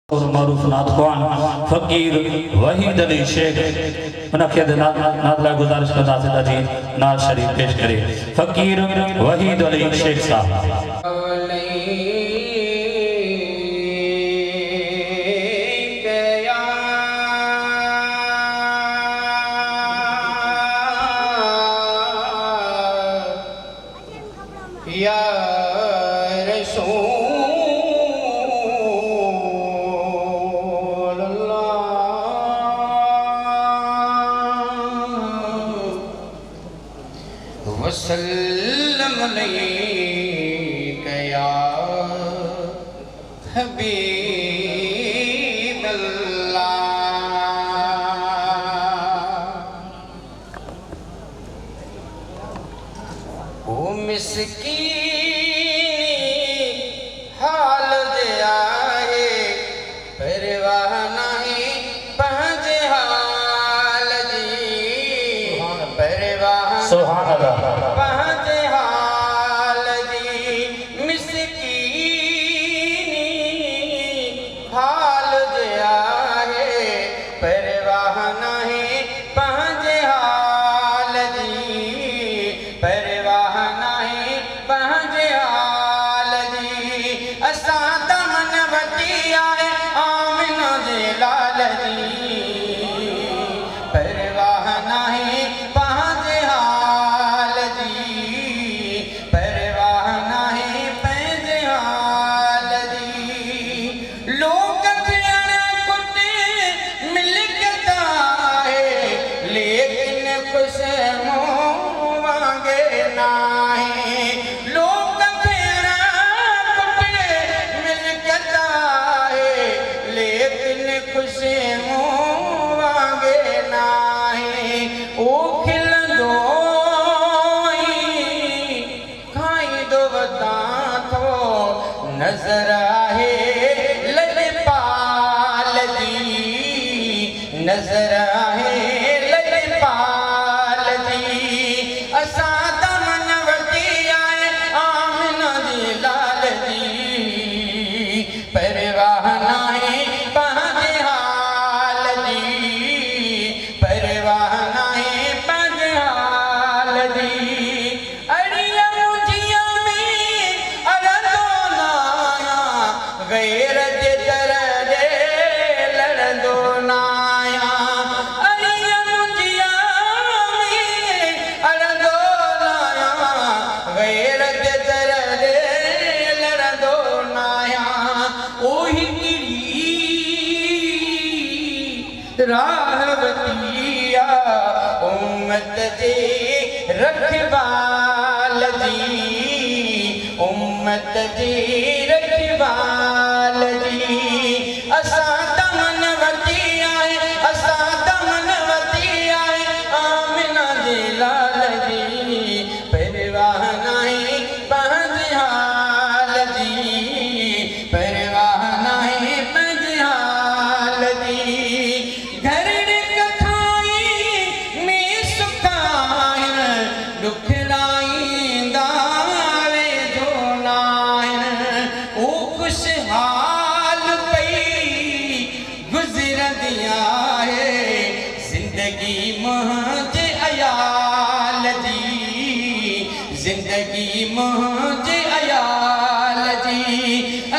और मारूफ नाथवान फकीर वहीद अली शेख उनके नादला गुजारिश करना चाहता जी नाज शरीफ पेश करे। फकीर वहीद अली शेख साहब। वसल्लम अलैका या हबीब अल्लाह। ओ मिस्कीन हाल दे आए परवाह नहीं पहुँच हाल जी परवाह सुभान अल्लाह। नजर आहे लजपाल जी नजर आहे लजपाल जी असां दमन वठी आए आमिना जी लाल जी परवाह नाहे पंहिंजे हाल जी परवाह नाहे पंहिंजे हाल जी गैरत दर दे लड़ंदो नाया अड़िया मुंहिंजिया में अड़ंदो नाया गैरत दर दे लड़ंदो नाया ओही किरी राह वतिया उम्मत जे रखवाल जी उम्मत जी रखवाल जी असां दमन वती आए असां दमन वती आए आमिना जी लाल जी परवाह नाहे पंहिंजे हाल जी परवाह नाहे पंहिंजे हाल जी घर खाई में सुखाइन दुखड़ाईंदा खुशहाल पई गुज़रंदिया है जिंदगी मुंहिंजे अयाल जी जिंदगी मुंहिंजे अयाल जी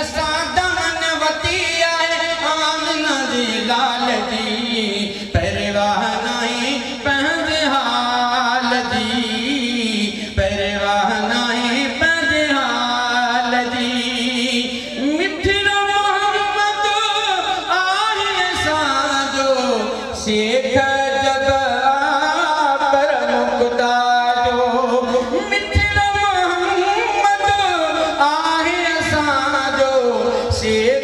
असां दमन वती आहे आमिना जी लाल जी परवाह नाहे पंहिंजे हाल जी परवाह नाहे पंहिंजे हाल जी शेख जब पर मुक्ता जो मिठड़ा मोहम्मद आहे असां जो शेख